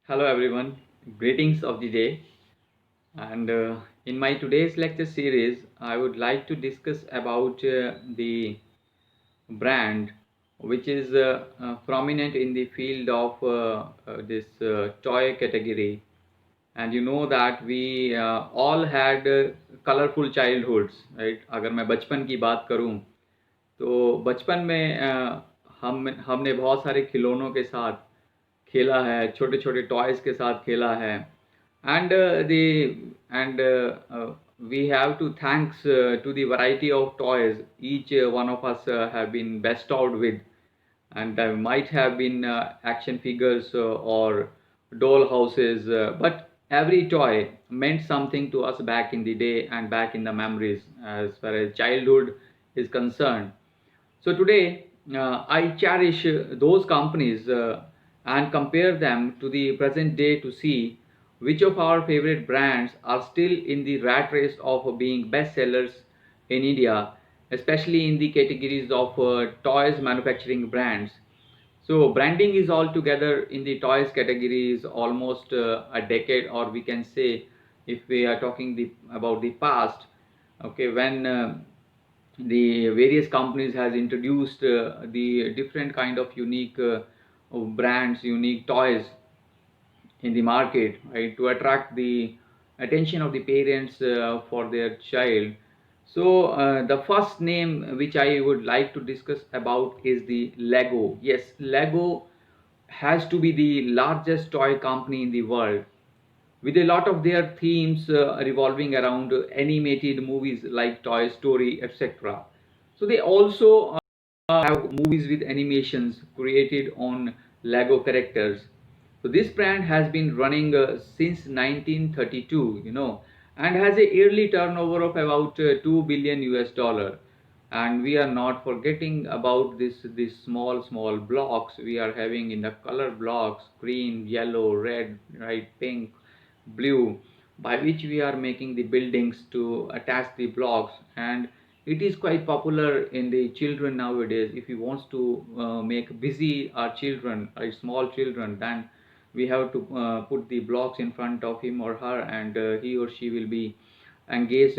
Hello everyone, greetings of the day. And in my today's lecture series, I would like to discuss about the brand which is prominent in the field of this toy category. And you know that we all had colorful childhoods, right? अगर मैं बचपन की बात करूं तो बचपन में हमने बहुत सारे खिलौनों के साथ खेला है, छोटे छोटे टॉयज के साथ खेला है and and we have to thanks to the variety of toys each one of us have been bestowed with, and there might have been action figures or doll houses, but every toy meant something to us back in the day and back in the memories as far as childhood is concerned. So today, I cherish those companies and compare them to the present day to see which of our favorite brands are still in the rat race of being bestsellers in India, especially in the categories of toys manufacturing brands. So branding is altogether in the toys category is almost a decade, or we can say, if we are talking about the past, okay, when the various companies has introduced the different kind of unique brands, unique toys in the market, right, to attract the attention of the parents for their child. So the first name which I would like to discuss about is the Lego. Yes, Lego has to be the largest toy company in the world, with a lot of their themes revolving around animated movies like Toy Story, etc. So they also have movies with animations created on Lego characters. So this brand has been running since 1932, and has a yearly turnover of about 2 billion US dollar. And we are not forgetting about this small blocks we are having in the color blocks: green, yellow, red, right, pink, blue, by which we are making the buildings to attach the blocks. And it is quite popular in the children nowadays. If you want to make busy our children, our small children, then we have to put the blocks in front of him or her, and he or she will be engaged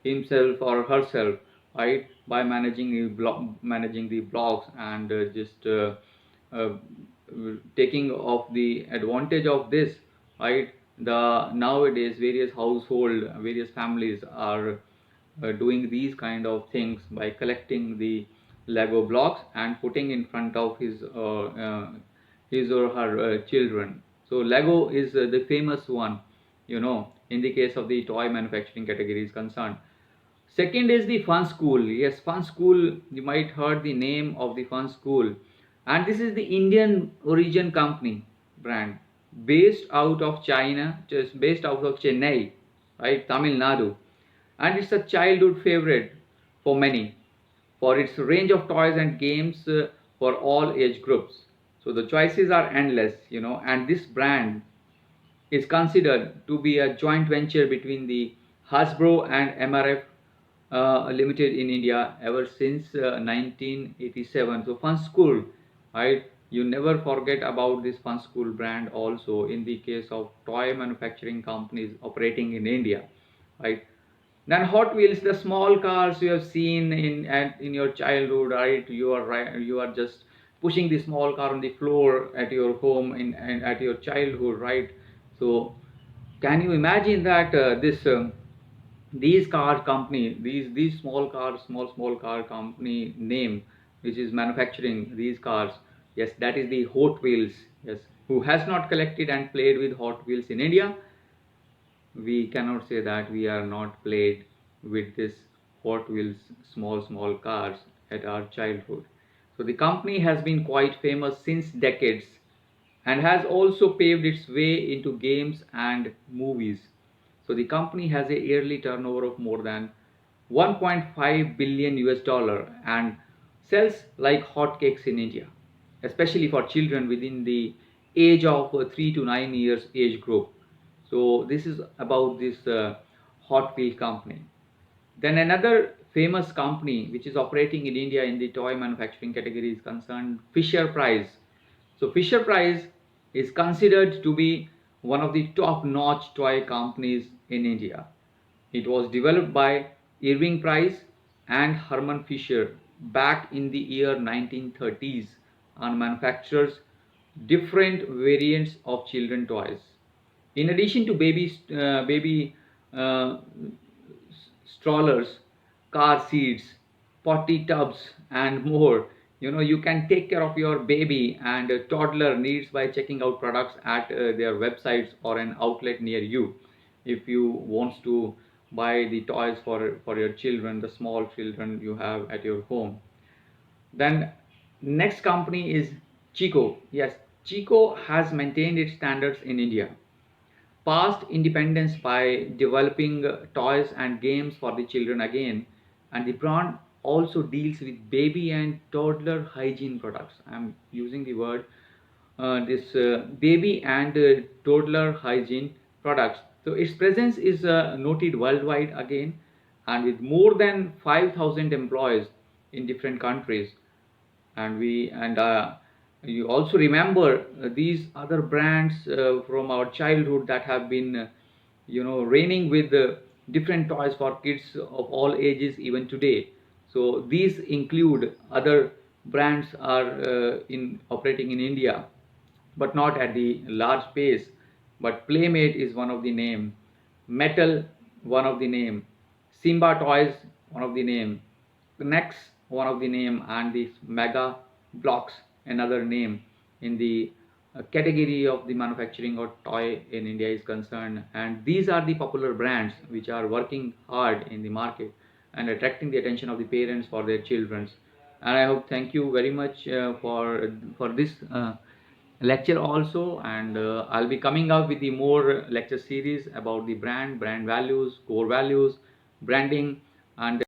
himself or herself, right, by managing the blocks, and just uh, taking of the advantage of this, right. The nowadays various household, various families are doing these kind of things by collecting the Lego blocks and putting in front of his or her children. So Lego is the famous one, in the case of the toy manufacturing category is concerned. Second is the Fun School. Yes, Fun School, you might heard the name of the Fun School. And this is the Indian origin company brand, based out of China, just based out of Chennai, right, Tamil Nadu. And it's a childhood favorite for many, for its range of toys and games for all age groups. So the choices are endless, and this brand is considered to be a joint venture between the Hasbro and MRF Limited in India ever since 1987. So Fun School, right? You never forget about this Fun School brand also in the case of toy manufacturing companies operating in India, right? Then Hot Wheels, the small cars you have seen in your childhood, right? You are just pushing the small car on the floor at your home and at your childhood, right? So can you imagine that these car company, these small car company name, which is manufacturing these cars? Yes, that is the Hot Wheels. Yes, who has not collected and played with Hot Wheels in India? We cannot say that we are not played with this Hot Wheels small cars at our childhood. So the company has been quite famous since decades and has also paved its way into games and movies. So the company has a yearly turnover of more than 1.5 billion US dollar and sells like hotcakes in India, especially for children within the age of 3 to 9 years age group. So this is about this Hot Wheel company. Then another famous company which is operating in India in the toy manufacturing category is concerned Fisher Price. So Fisher Price is considered to be one of the top-notch toy companies in India. It was developed by Irving Price and Herman Fisher back in the year 1930s and manufactures different variants of children toys. In addition to baby uh, strollers, car seats, potty tubs, and more. You can take care of your baby and toddler needs by checking out products at their websites or an outlet near you. If you want to buy the toys for your children, the small children you have at your home. Then next company is Chico. Yes, Chico has maintained its standards in India past independence by developing toys and games for the children again, and the brand also deals with baby and toddler hygiene products. I'm using the word this baby and toddler hygiene products. So its presence is noted worldwide again, and with more than 5,000 employees in different countries. And you also remember these other brands from our childhood that have been reigning with different toys for kids of all ages even today. So these include other brands are in operating in India, but not at the large pace. But Playmate is one of the name, Metal one of the name, Simba Toys one of the name, Nex one of the name, and the Mega Blocks another name in the category of the manufacturing or toy in India is concerned. And these are the popular brands which are working hard in the market and attracting the attention of the parents for their children. And I hope thank you very much for this lecture also, and I'll be coming up with the more lecture series about the brand values, core values, branding, and